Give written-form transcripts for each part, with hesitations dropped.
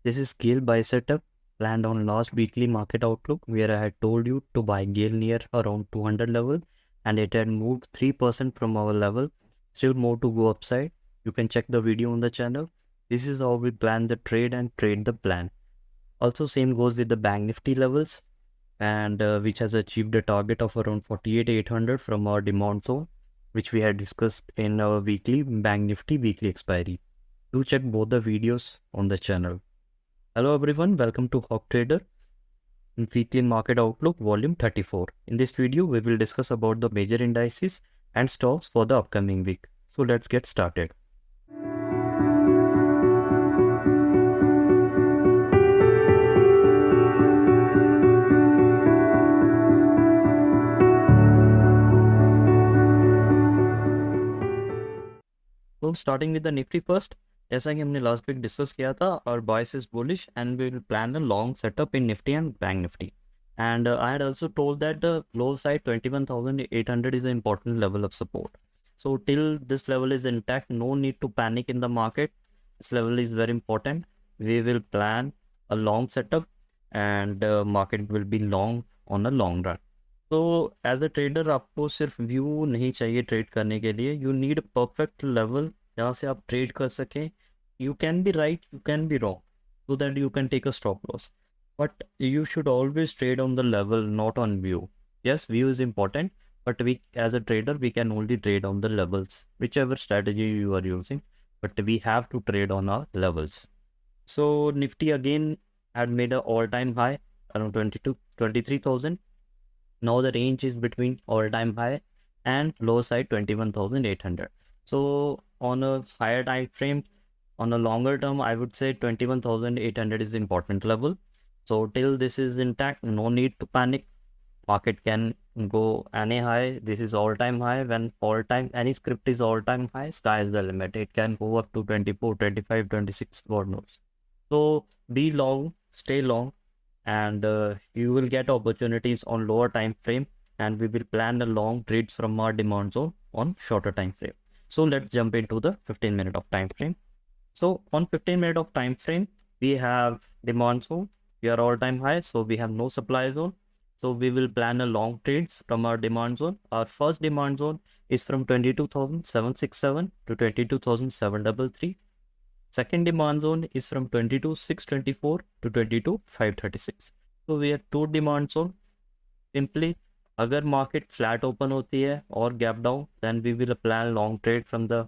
This is Gale buy setup planned on last weekly market outlook where I had told you to buy Gale near around 200 level and it had moved 3% from our level. Still more to go upside. You can check the video on the channel. This is how we plan the trade and trade the plan. Also same goes with the Bank Nifty levels and which has achieved a target of around 48,800 from our demand zone which we had discussed in our weekly Bank Nifty weekly expiry. Do check both the videos on the channel. Hello everyone, welcome to Hawk Trader Weekly Market Outlook Volume 34. In this video, we will discuss about the major indices and stocks for the upcoming week. So let's get started. So starting with the Nifty first, जैसा कि हमने last week discuss किया था, our bias is bullish and we will plan a long setup in Nifty and Bank Nifty. And I had also told that the low side 21,800 is an important level of support. So till this level is intact, no need to panic in the market. This level is very important. We will plan a long setup and market will be long on a long run. तो as a trader आपको सिर्फ view नहीं चाहिए trade करने के लिए. You need perfect level जहाँ से आप ट्रेड कर सकें. You can be right, you can be wrong, so that you can take a stop loss. But you should always trade on the level, not on view. Yes, view is important, but we as a trader, we can only trade on the levels, whichever strategy you are using, but we have to trade on our levels. So Nifty again had made an all-time high around 23,000. Now the range is between all-time high and low side 21,800. So on a higher time frame, on a longer term, I would say 21,800 is important level. So till this is intact, no need to panic. Market can go any high. This is all-time high. When all-time any script is all-time high, sky is the limit. It can go up to 24, 25, 26, God knows. So be long, stay long, and you will get opportunities on lower time frame, and we will plan the long trades from our demand zone on shorter time frame. So let's jump into the 15-minute of time frame. So on 15-minute of time frame, we have demand zone. We are all time high, so we have no supply zone. So we will plan a long trades from our demand zone. Our first demand zone is from 22,767 to 22,733. Second demand zone is from 22,624 to 22,536. So we have two demand zone. Simply, अगर market flat open होती है और gap down, then we will plan long trade from the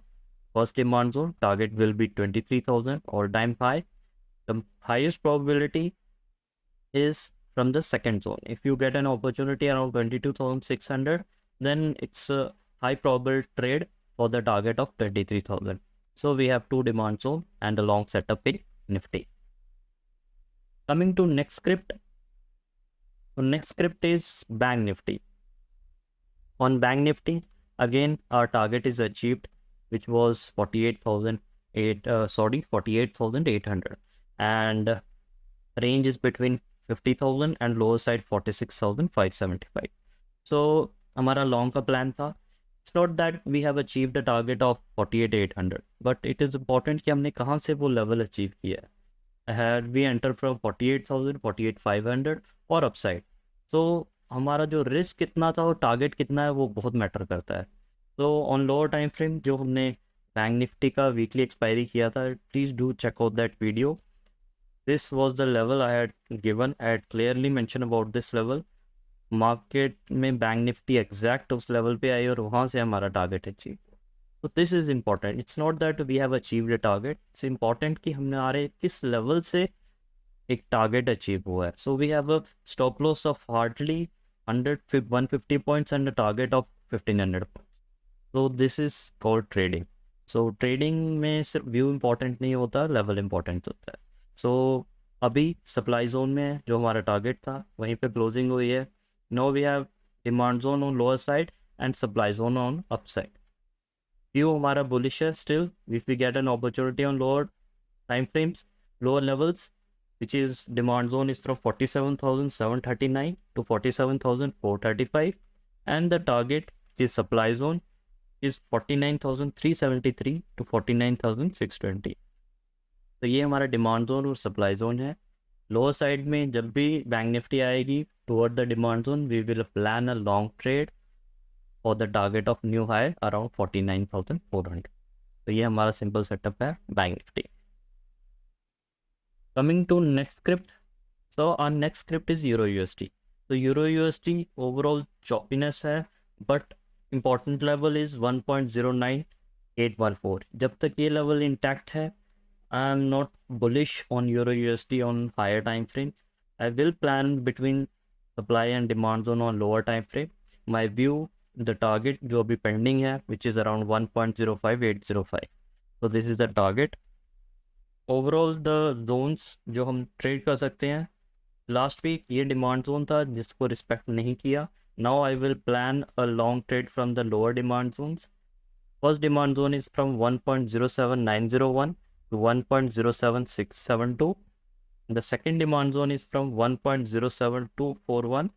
first demand zone. Target will be 23,000 all-time high. The highest probability is from the second zone. If you get an opportunity around 22,600, then it's a high probable trade for the target of 23,000. So we have two demand zone and a long setup in Nifty. Coming to next script. So next script is Bank Nifty. On Bank Nifty, again our target is achieved, which was 48,800, and range is between 50,000 and lower side 46,575. So हमारा long का plan था. It's not that we have achieved a target of 48,800, but it is important कि हमने कहाँ से वो level achieve किया है. Had we entered from 48,000, 48,500 और upside. So हमारा जो risk कितना था और target कितना है वो बहुत matter करता है. So on lower time frame जो हमने Bank Nifty का weekly expiry किया था, please do check out that video. This was the level I had given. I had clearly mentioned about this level. Market में bank nifty exact उस level पे आई और वहाँ से हमारा टारगेट अचीव. तो this is important. It's not that we have achieved a target. It's important कि हमारे किस लेवल से एक टारगेट अचीव हुआ है. So we have a stop loss of hardly 150 points and a target of 1500 points. So this is called trading. सो trading में सिर्फ व्यू इम्पॉर्टेंट नहीं होता, लेवल इम्पॉर्टेंट होता है. सो अभी सप्लाई जोन में जो हमारा टारगेट था वहीं पे क्लोजिंग हुई है. Now we have demand zone on lower side and supply zone on upside. View हमारा bullish है still. If we get an opportunity on lower time frames, lower levels, which is demand zone is from 47,739 to 47,435, and the target is supply zone is 49,373 to 49,620. तो ये हमारा demand zone और supply zone है। Lower side में जब भी bank nifty आएगी toward the demand zone, we will plan a long trade for the target of new high around 49,400। तो ये हमारा सिंपल सेटअप है bank nifty. Coming to next script, so our next script is euro USD. तो euro USD overall choppiness है, but important level is 1.09814। जब तक ये level intact है, I am not bullish on euro USD on higher time frames. I will plan between supply and demand zone on lower time frame. My view, the target जो अभी pending है which is around 1.05805, तो this is the target. Overall the zones जो हम trade कर सकते हैं, last week ये डिमांड जोन था जिसको रिस्पेक्ट नहीं किया। Now I will plan a long trade from the lower demand zones. First demand zone is from 1.07901 to 1.07672. The second demand zone is from 1.07241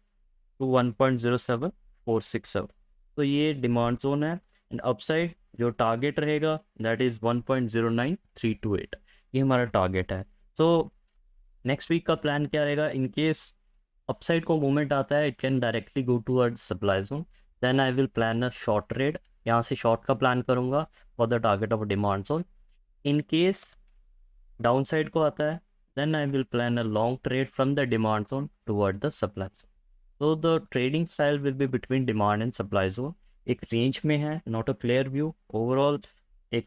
to 1.07467. तो ये डिमांड जोन है। And upside जो target रहेगा that is 1.09328। ये हमारा टारगेट है। So next week का प्लान क्या रहेगा? इन केस अपसाइड को मूवमेंट आता है, it can directly go towards supply zone, then I will plan a short trade. यहाँ से शॉर्ट का प्लान करूँगा for the target of demand zone. In case down side को आता है, then I will plan a long trade from the demand zone toward the supply zone. तो the trading style will be between demand and supply zone. एक range में है, not a clear view. Overall एक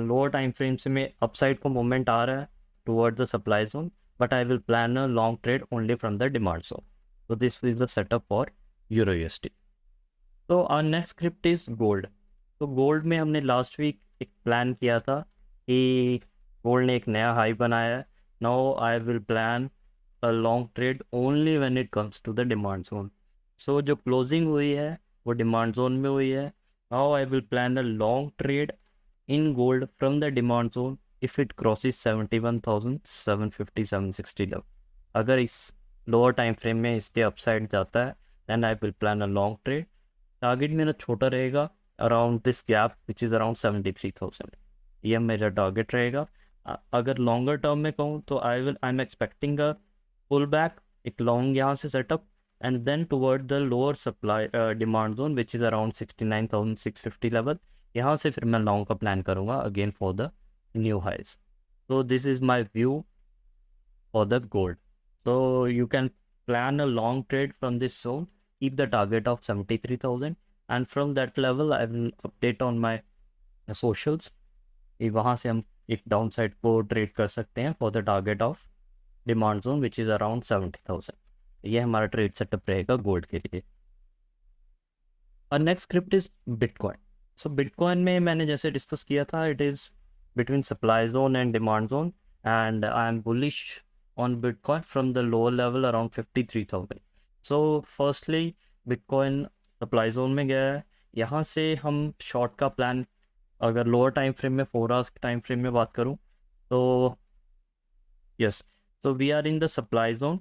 lower time frame से में upside को movement आ रहा है toward the supply zone, but I will plan a long trade only from the demand zone. So this is the setup for Euro USD. So our next script is gold. तो gold में हमने last week एक plan किया था कि gold ने एक नया हाई बनाया है। Now I will plan a long trade only when it comes to the demand zone. So जो क्लोजिंग हुई है वो डिमांड जोन में हुई है। Now I will plan a long trade in gold from the demand zone if it crosses 71,750 760 level। अगर इस lower time frame में इसके अपसाइड जाता है, then I will plan a long trade. Target मेरा छोटा रहेगा around this gap which is around 73,000। ये मेरा टारगेट रहेगा। अगर लॉन्गर टर्म में कहूँ तो I am expecting a pull back, एक लॉन्ग यहाँ से setup, and then toward the lower supply demand zone which is around 69,650 level. यहाँ से फिर मैं लॉन्ग का प्लान करूँगा again for the new highs. So this is my view for the gold. So you can plan a long trade from this zone, keep the target of 73,000, and from that level I will update on my socials। वहाँ से हम एक down side को trade कर सकते हैं for the target of demand zone which is around 70,000। ये हमारा ट्रेड सेटअप रहेगा गोल्ड के लिए। और next script is bitcoin. So bitcoin में मैंने जैसे डिस्कस किया था, it is between supply zone and demand zone, and I am bullish on Bitcoin from the lower level around 53,000। So firstly Bitcoin supply zone में गया है। यहाँ से हम शॉर्ट का प्लान, अगर लोअर टाइम फ्रेम में 4 आवर्स टाइम फ्रेम में बात करूँ तो yes, so we are in the supply zone,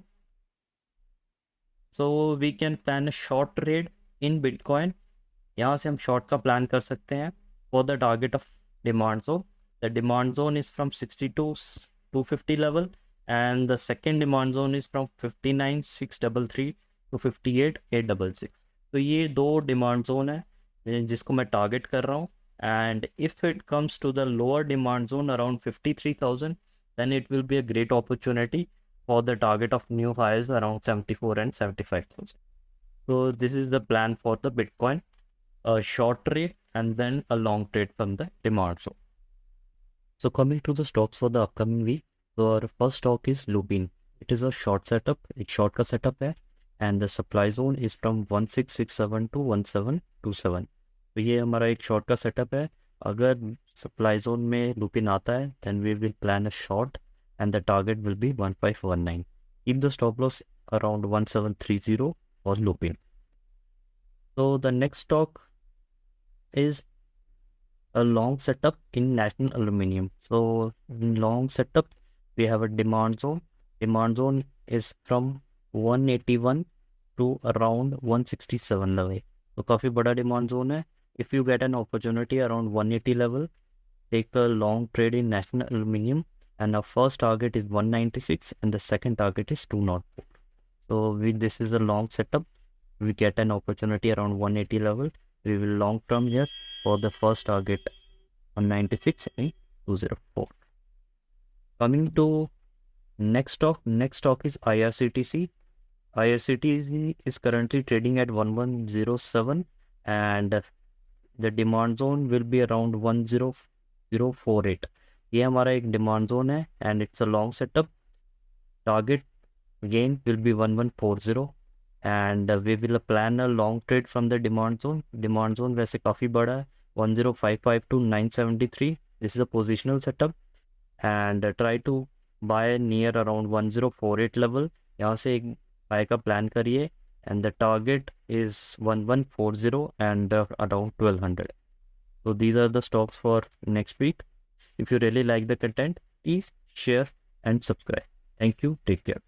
so we can plan a short trade in Bitcoin। यहाँ से हम शॉर्ट का प्लान कर सकते हैं for the target of demand zone. The demand zone is from 62,250 level, and the second demand zone is from 59,633 to 58,866। तो ये दो डिमांड जोन है जिसको मैं टारगेट कर रहा हूँ। And if it comes to the lower demand zone around 53,000, then it will be a great opportunity for the target of new highs around 74 and 75,000। So this is the plan for the Bitcoin, a short trade and then a long trade from the demand zone। So coming to the stocks for the upcoming week, so our first stock is Lupin। It is a short setup, एक short का setup है, and the supply zone is from 1667 to 1727। तो ये हमारा एक short का setup है। अगर supply zone में Lupin आता है, then we will plan a short and the target will be 1519। Keep the stop loss around 1730 for Lupin। So the next stock is a long setup in National Aluminium। So in long setup we have a demand zone. Demand zone is from 181 to around 167 level। तो काफ़ी बड़ा demand zone है। If you get an opportunity around 180 level, take a long trade in National Aluminium and our first target is 196 and the second target is 204. So with this is a long setup. We get an opportunity around 180 level. We will long from here for the first target 196 and 204. Coming to next stock is IRCTC. IRCTC is currently trading at 1107 and the demand zone will be around 10048. ये हमारा एक demand zone है and it's a long setup. Target again will be 1140 and we will plan a long trade from the demand zone. Demand zone वैसे काफ़ी बड़ा है 1055 to 973. This is a positional setup and try to buy near around 1048 level. यहाँ से एक buy का plan करिए and the target is 1140 and around 1200. So these are the stocks for next week. If you really like the content, please share and subscribe. Thank you. Take care.